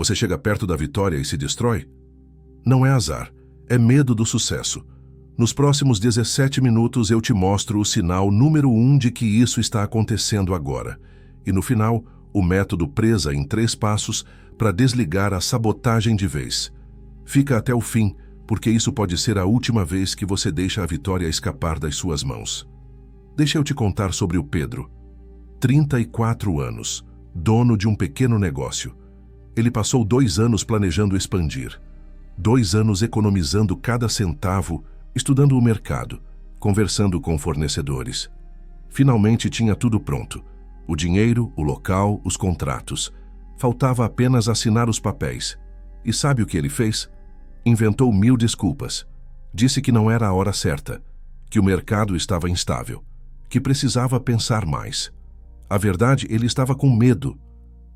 Você chega perto da vitória e se destrói? Não é azar, é medo do sucesso. Nos próximos 17 minutos eu te mostro o sinal número 1 de que isso está acontecendo agora. E no final, o método presa em 3 passos para desligar a sabotagem de vez. Fica até o fim, porque isso pode ser a última vez que você deixa a vitória escapar das suas mãos. Deixa eu te contar sobre o Pedro. 34 anos, dono de um pequeno negócio. Ele passou 2 anos planejando expandir. 2 anos economizando cada centavo, estudando o mercado, conversando com fornecedores. Finalmente tinha tudo pronto. O dinheiro, o local, os contratos. Faltava apenas assinar os papéis. E sabe o que ele fez? Inventou 1000 desculpas. Disse que não era a hora certa, que o mercado estava instável, que precisava pensar mais. A verdade, ele estava com medo.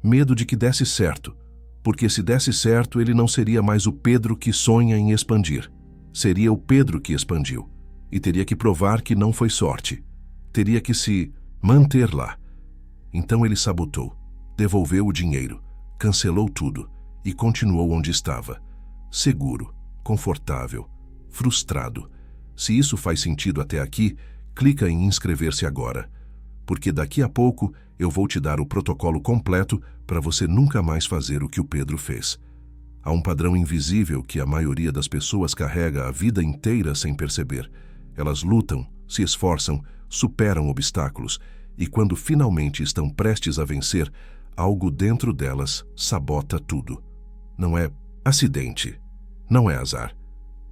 Medo de que desse certo. Porque se desse certo, ele não seria mais o Pedro que sonha em expandir. Seria o Pedro que expandiu. E teria que provar que não foi sorte. Teria que se manter lá. Então ele sabotou, devolveu o dinheiro, cancelou tudo e continuou onde estava. Seguro, confortável, frustrado. Se isso faz sentido até aqui, clica em inscrever-se agora. Porque daqui a pouco eu vou te dar o protocolo completo para você nunca mais fazer o que o Pedro fez. Há um padrão invisível que a maioria das pessoas carrega a vida inteira sem perceber. Elas lutam, se esforçam, superam obstáculos e quando finalmente estão prestes a vencer, algo dentro delas sabota tudo. Não é acidente, não é azar.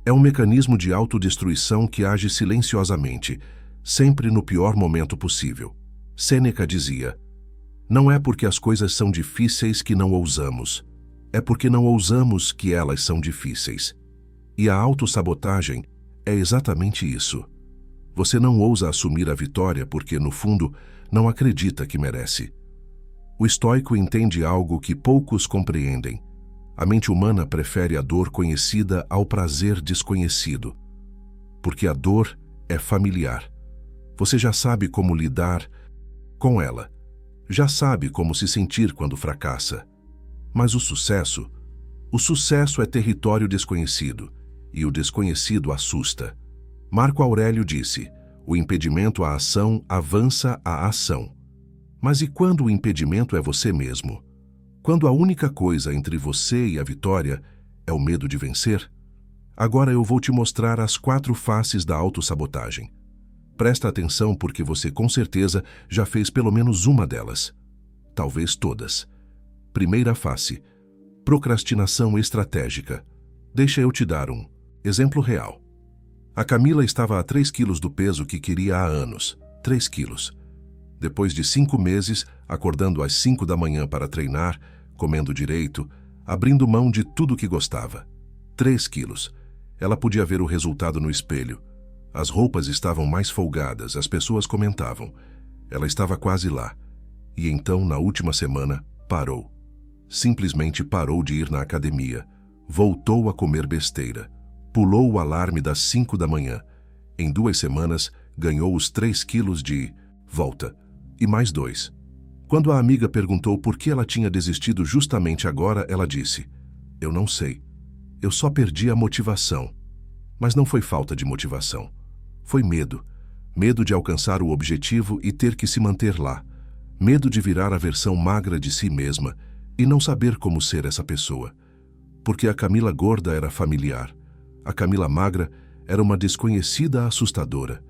É um mecanismo de autodestruição que age silenciosamente, sempre no pior momento possível. Sêneca dizia: não é porque as coisas são difíceis que não ousamos. É porque não ousamos que elas são difíceis. E a autossabotagem é exatamente isso. Você não ousa assumir a vitória porque, no fundo, não acredita que merece. O estoico entende algo que poucos compreendem. A mente humana prefere a dor conhecida ao prazer desconhecido. Porque a dor é familiar. Você já sabe como lidar com ela. Já sabe como se sentir quando fracassa. Mas o sucesso é território desconhecido, e o desconhecido assusta. Marco Aurélio disse: o impedimento à ação avança a ação. Mas e quando o impedimento é você mesmo? Quando a única coisa entre você e a vitória é o medo de vencer? Agora eu vou te mostrar as 4 faces da autossabotagem. Presta atenção porque você com certeza já fez pelo menos uma delas. Talvez todas. Primeira face: procrastinação estratégica. Deixa eu te dar um exemplo real. A Camila estava a 3 quilos do peso que queria há anos. 3 quilos. Depois de 5 meses, acordando às 5 da manhã para treinar, comendo direito, abrindo mão de tudo que gostava. 3 quilos. Ela podia ver o resultado no espelho. As roupas estavam mais folgadas, as pessoas comentavam. Ela estava quase lá. E então, na última semana, parou. Simplesmente parou de ir na academia. Voltou a comer besteira. Pulou o alarme das 5 da manhã. Em 2 semanas, ganhou os 3 quilos de volta. E mais 2. Quando a amiga perguntou por que ela tinha desistido justamente agora, ela disse: eu não sei. Eu só perdi a motivação. Mas não foi falta de motivação. Foi medo. Medo de alcançar o objetivo e ter que se manter lá. Medo de virar a versão magra de si mesma e não saber como ser essa pessoa. Porque a Camila gorda era familiar. A Camila magra era uma desconhecida assustadora.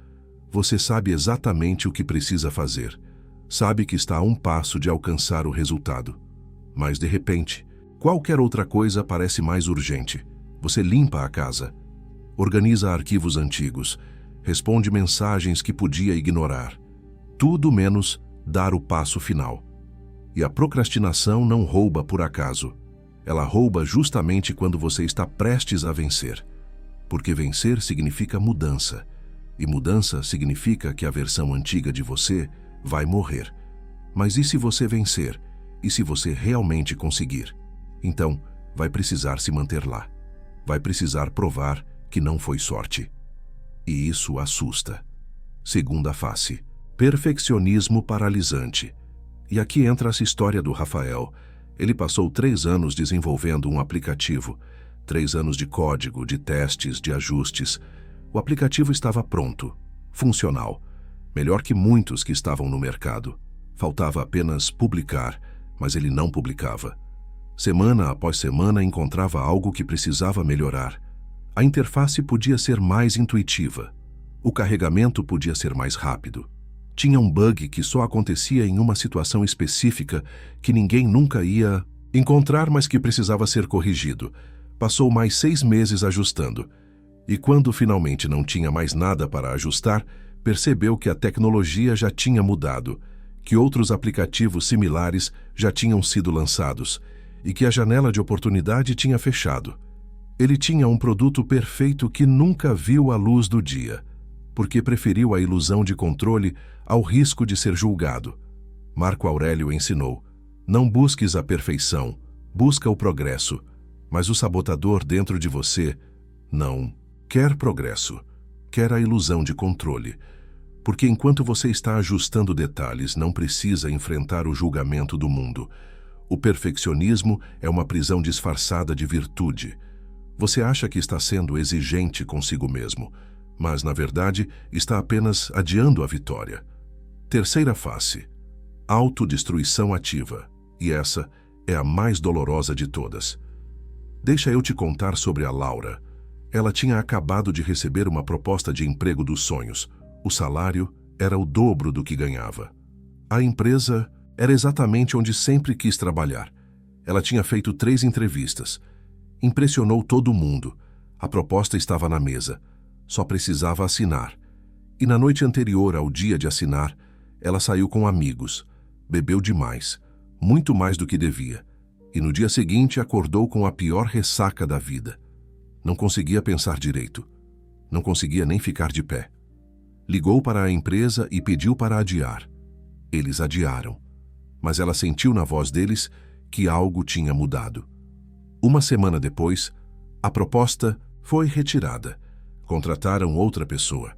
Você sabe exatamente o que precisa fazer. Sabe que está a um passo de alcançar o resultado. Mas, de repente, qualquer outra coisa parece mais urgente. Você limpa a casa, organiza arquivos antigos, responde mensagens que podia ignorar. Tudo menos dar o passo final. E a procrastinação não rouba por acaso. Ela rouba justamente quando você está prestes a vencer. Porque vencer significa mudança. E mudança significa que a versão antiga de você vai morrer. Mas e se você vencer? E se você realmente conseguir? Então, vai precisar se manter lá. Vai precisar provar que não foi sorte. E isso assusta. Segunda face: perfeccionismo paralisante. E aqui entra essa história do Rafael. Ele passou 3 anos desenvolvendo um aplicativo, 3 anos de código, de testes, de ajustes. O aplicativo estava pronto, funcional, melhor que muitos que estavam no mercado. Faltava apenas publicar, mas ele não publicava. Semana após semana encontrava algo que precisava melhorar. A interface podia ser mais intuitiva. O carregamento podia ser mais rápido. Tinha um bug que só acontecia em uma situação específica que ninguém nunca ia encontrar, mas que precisava ser corrigido. Passou mais 6 meses ajustando. E quando finalmente não tinha mais nada para ajustar, percebeu que a tecnologia já tinha mudado, que outros aplicativos similares já tinham sido lançados e que a janela de oportunidade tinha fechado. Ele tinha um produto perfeito que nunca viu a luz do dia, porque preferiu a ilusão de controle ao risco de ser julgado. Marco Aurélio ensinou: não busques a perfeição, busca o progresso, mas o sabotador dentro de você não quer progresso, quer a ilusão de controle. Porque enquanto você está ajustando detalhes, não precisa enfrentar o julgamento do mundo. O perfeccionismo é uma prisão disfarçada de virtude. Você acha que está sendo exigente consigo mesmo, mas, na verdade, está apenas adiando a vitória. Terceira face: autodestruição ativa. E essa é a mais dolorosa de todas. Deixa eu te contar sobre a Laura. Ela tinha acabado de receber uma proposta de emprego dos sonhos. O salário era o dobro do que ganhava. A empresa era exatamente onde sempre quis trabalhar. Ela tinha feito 3 entrevistas. Impressionou todo mundo. A proposta estava na mesa. Só precisava assinar. E na noite anterior ao dia de assinar, ela saiu com amigos. Bebeu demais, muito mais do que devia. E no dia seguinte acordou com a pior ressaca da vida. Não conseguia pensar direito. Não conseguia nem ficar de pé. Ligou para a empresa e pediu para adiar. Eles adiaram. Mas ela sentiu na voz deles que algo tinha mudado. Uma semana depois, a proposta foi retirada. Contrataram outra pessoa.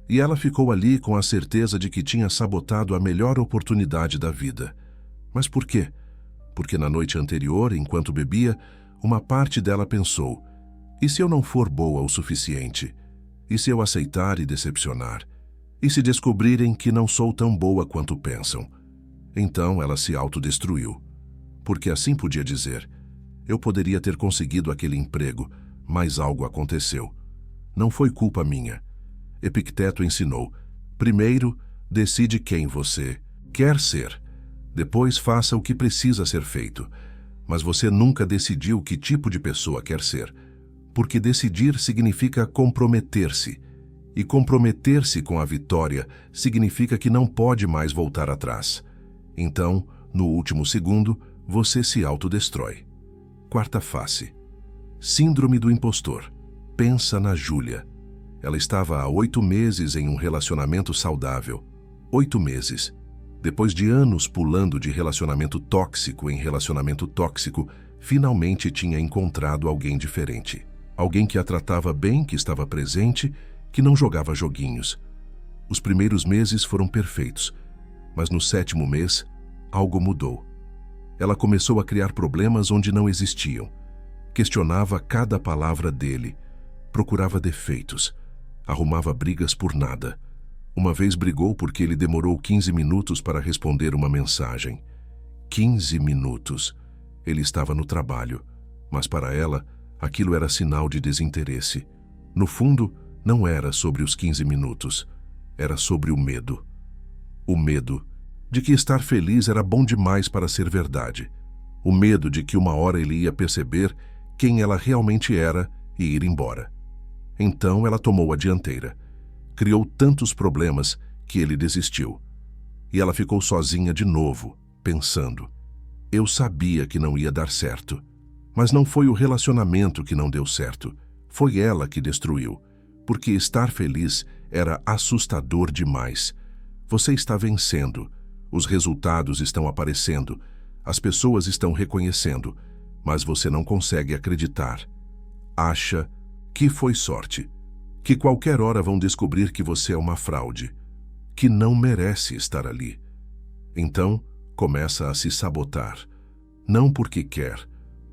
E ela ficou ali com a certeza de que tinha sabotado a melhor oportunidade da vida. Mas por quê? Porque na noite anterior, enquanto bebia, uma parte dela pensou: e se eu não for boa o suficiente? E se eu aceitar e decepcionar? E se descobrirem que não sou tão boa quanto pensam? Então ela se autodestruiu. Porque assim podia dizer: eu poderia ter conseguido aquele emprego, mas algo aconteceu. Não foi culpa minha. Epicteto ensinou: primeiro, decide quem você quer ser. Depois faça o que precisa ser feito. Mas você nunca decidiu que tipo de pessoa quer ser. Porque decidir significa comprometer-se. E comprometer-se com a vitória significa que não pode mais voltar atrás. Então, no último segundo, você se autodestrói. Quarta face: síndrome do impostor. Pensa na Júlia. Ela estava há 8 meses em um relacionamento saudável. 8 meses. Depois de anos pulando de relacionamento tóxico em relacionamento tóxico, finalmente tinha encontrado alguém diferente. Alguém que a tratava bem, que estava presente, que não jogava joguinhos. Os primeiros meses foram perfeitos, mas no 7º mês, algo mudou. Ela começou a criar problemas onde não existiam. Questionava cada palavra dele, procurava defeitos, arrumava brigas por nada. Uma vez brigou porque ele demorou 15 minutos para responder uma mensagem. 15 minutos. Ele estava no trabalho, mas para ela, aquilo era sinal de desinteresse. No fundo, não era sobre os 15 minutos, era sobre o medo. O medo de que estar feliz era bom demais para ser verdade. O medo de que uma hora ele ia perceber quem ela realmente era e ir embora. Então ela tomou a dianteira. Criou tantos problemas que ele desistiu. E ela ficou sozinha de novo, pensando: eu sabia que não ia dar certo. Mas não foi o relacionamento que não deu certo. Foi ela que destruiu. Porque estar feliz era assustador demais. Você está vencendo. Os resultados estão aparecendo. As pessoas estão reconhecendo. Mas você não consegue acreditar. Acha que foi sorte. Que qualquer hora vão descobrir que você é uma fraude. Que não merece estar ali. Então, começa a se sabotar. não porque quer,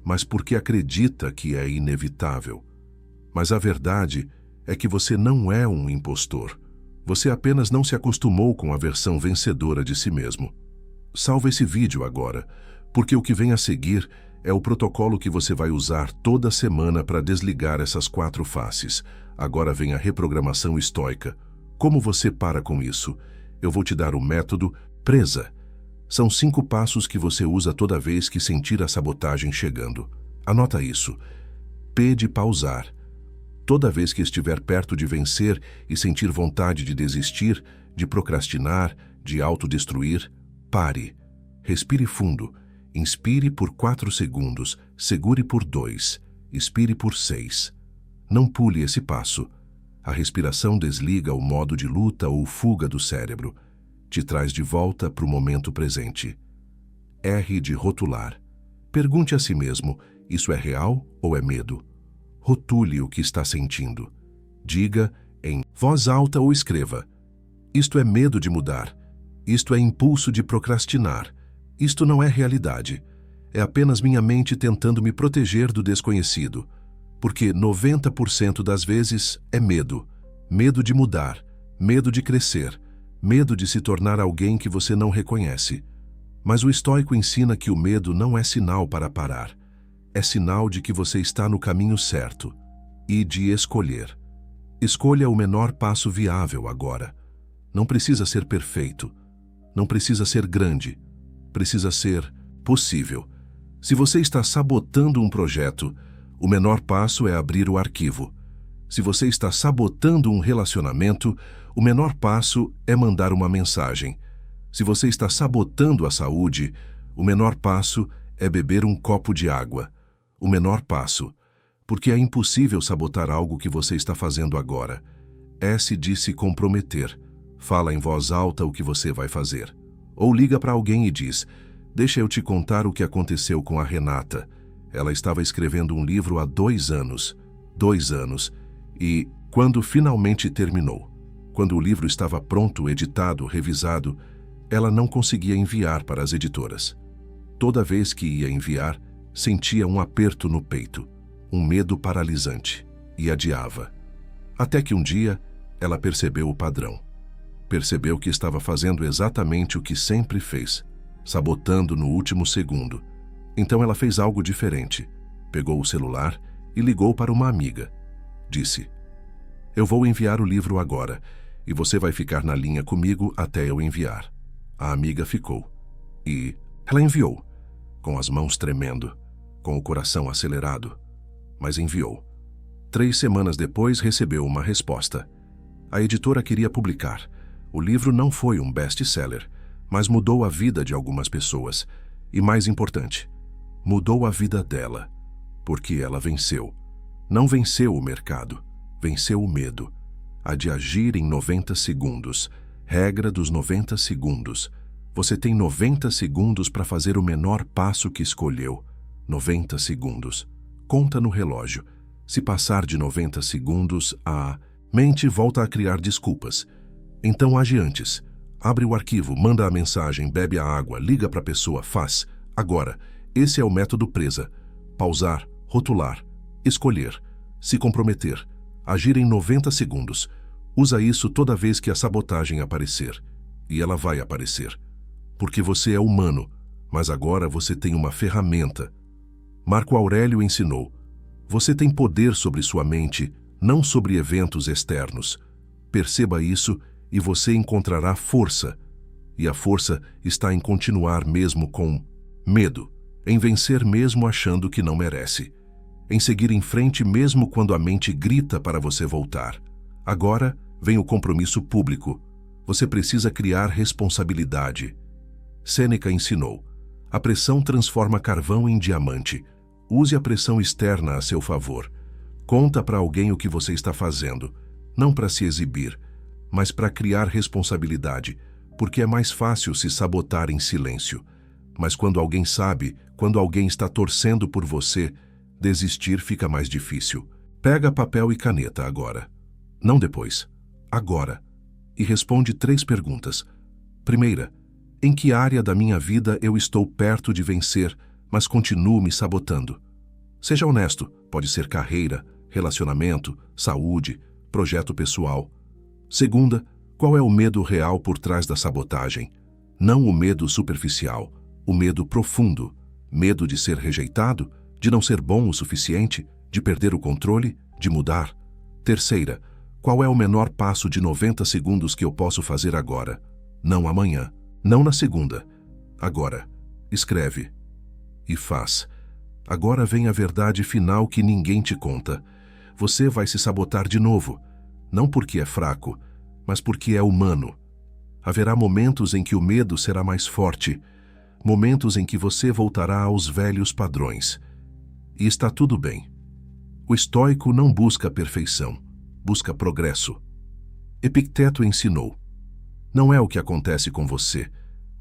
mas porque acredita que é inevitável. Mas a verdade é que você não é um impostor. Você apenas não se acostumou com a versão vencedora de si mesmo. Salva esse vídeo agora, porque o que vem a seguir é o protocolo que você vai usar toda semana para desligar essas 4 faces. Agora vem a reprogramação estoica. Como você para com isso? Eu vou te dar o método Presa. São 5 passos que você usa toda vez que sentir a sabotagem chegando. Anota isso. P de pausar. Toda vez que estiver perto de vencer e sentir vontade de desistir, de procrastinar, de autodestruir, pare. Respire fundo. Inspire por 4 segundos, segure por 2, expire por 6. Não pule esse passo. A respiração desliga o modo de luta ou fuga do cérebro. Te traz de volta para o momento presente. R de rotular. Pergunte a si mesmo, isso é real ou é medo? Rotule o que está sentindo. Diga em voz alta ou escreva. Isto é medo de mudar. Isto é impulso de procrastinar. Isto não é realidade. É apenas minha mente tentando me proteger do desconhecido. Porque 90% das vezes é medo. Medo de mudar. Medo de crescer. Medo de se tornar alguém que você não reconhece. Mas o estoico ensina que o medo não é sinal para parar. É sinal de que você está no caminho certo e de escolher. Escolha o menor passo viável agora. Não precisa ser perfeito. Não precisa ser grande. Precisa ser possível. Se você está sabotando um projeto, o menor passo é abrir o arquivo. Se você está sabotando um relacionamento, o menor passo é mandar uma mensagem. Se você está sabotando a saúde, o menor passo é beber um copo de água. O menor passo, porque é impossível sabotar algo que você está fazendo agora. S de se comprometer. Fala em voz alta o que você vai fazer. Ou liga para alguém e diz, deixa eu te contar o que aconteceu com a Renata. Ela estava escrevendo um livro há 2 anos. 2 anos. E, quando finalmente terminou, quando o livro estava pronto, editado, revisado, ela não conseguia enviar para as editoras. Toda vez que ia enviar, sentia um aperto no peito, um medo paralisante, e adiava. Até que um dia, ela percebeu o padrão. Percebeu que estava fazendo exatamente o que sempre fez, sabotando no último segundo. Então ela fez algo diferente. Pegou o celular e ligou para uma amiga. Disse, eu vou enviar o livro agora, e você vai ficar na linha comigo até eu enviar. A amiga ficou. E ela enviou, com as mãos tremendo, com o coração acelerado. Mas enviou. 3 semanas depois recebeu uma resposta. A editora queria publicar. O livro não foi um best-seller, mas mudou a vida de algumas pessoas. E mais importante, mudou a vida dela, porque ela venceu. Não venceu o mercado, venceu o medo. A de agir em 90 segundos. Regra dos 90 segundos. Você tem 90 segundos para fazer o menor passo que escolheu. 90 segundos. Conta no relógio. Se passar de 90 segundos, a mente volta a criar desculpas. Então age antes. Abre o arquivo, manda a mensagem, bebe a água, liga para a pessoa, faz. Agora, esse é o método Presa. Pausar, rotular, escolher, se comprometer, agir em 90 segundos. Usa isso toda vez que a sabotagem aparecer. E ela vai aparecer. Porque você é humano, mas agora você tem uma ferramenta. Marco Aurélio ensinou, você tem poder sobre sua mente, não sobre eventos externos. Perceba isso e você encontrará força. E a força está em continuar mesmo com medo, em vencer mesmo achando que não merece, em seguir em frente mesmo quando a mente grita para você voltar. Agora vem o compromisso público. Você precisa criar responsabilidade. Sêneca ensinou, a pressão transforma carvão em diamante. Use a pressão externa a seu favor. Conta para alguém o que você está fazendo, não para se exibir, mas para criar responsabilidade, porque é mais fácil se sabotar em silêncio. Mas quando alguém sabe, quando alguém está torcendo por você, desistir fica mais difícil. Pega papel e caneta agora. Não depois. Agora. E responde 3 perguntas. Primeira, em que área da minha vida eu estou perto de vencer, mas continuo me sabotando. Seja honesto, pode ser carreira, relacionamento, saúde, projeto pessoal. Segunda, qual é o medo real por trás da sabotagem? Não o medo superficial, o medo profundo. Medo de ser rejeitado, de não ser bom o suficiente, de perder o controle, de mudar. Terceira, qual é o menor passo de 90 segundos que eu posso fazer agora? Não amanhã, não na segunda. Agora. Escreve. E faz. Agora vem a verdade final que ninguém te conta. Você vai se sabotar de novo. Não porque é fraco, mas porque é humano. Haverá momentos em que o medo será mais forte. Momentos em que você voltará aos velhos padrões. E está tudo bem. O estoico não busca perfeição, busca progresso. Epicteto ensinou: não é o que acontece com você,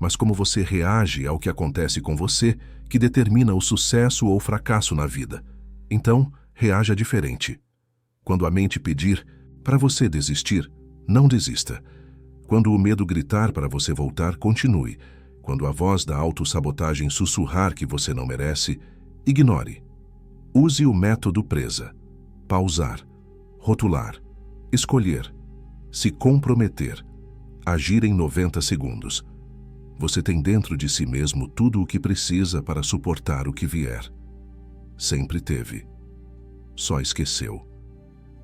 mas como você reage ao que acontece com você que determina o sucesso ou fracasso na vida. Então, reaja diferente. Quando a mente pedir para você desistir, não desista. Quando o medo gritar para você voltar, continue. Quando a voz da autossabotagem sussurrar que você não merece, ignore. Use o método presa. Pausar, rotular, escolher, se comprometer, agir em 90 segundos. Você tem dentro de si mesmo tudo o que precisa para suportar o que vier. Sempre teve. Só esqueceu.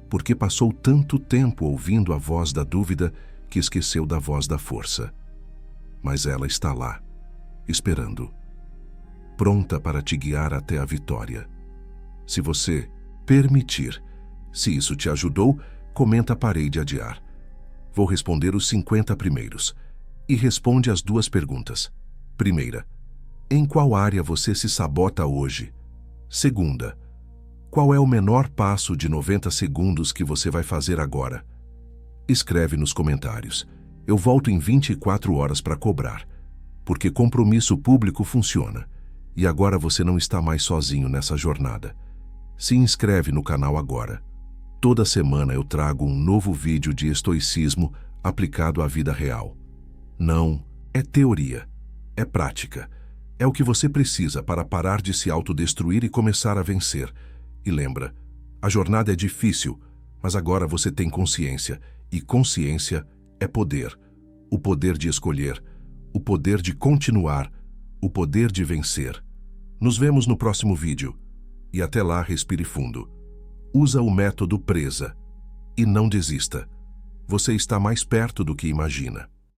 Porque passou tanto tempo ouvindo a voz da dúvida que esqueceu da voz da força. Mas ela está lá, esperando, pronta para te guiar até a vitória. Se você permitir, se isso te ajudou, comenta "parei de adiar". Vou responder os 50 primeiros. E responde as 2 perguntas. Primeira, em qual área você se sabota hoje? Segunda, qual é o menor passo de 90 segundos que você vai fazer agora? Escreve nos comentários. Eu volto em 24 horas para cobrar. Porque compromisso público funciona. E agora você não está mais sozinho nessa jornada. Se inscreve no canal agora. Toda semana eu trago um novo vídeo de estoicismo aplicado à vida real. Não é teoria, é prática. É o que você precisa para parar de se autodestruir e começar a vencer. E lembra, a jornada é difícil, mas agora você tem consciência. E consciência é poder. O poder de escolher, o poder de continuar, o poder de vencer. Nos vemos no próximo vídeo. E até lá, respire fundo. Usa o método presa. E não desista. Você está mais perto do que imagina.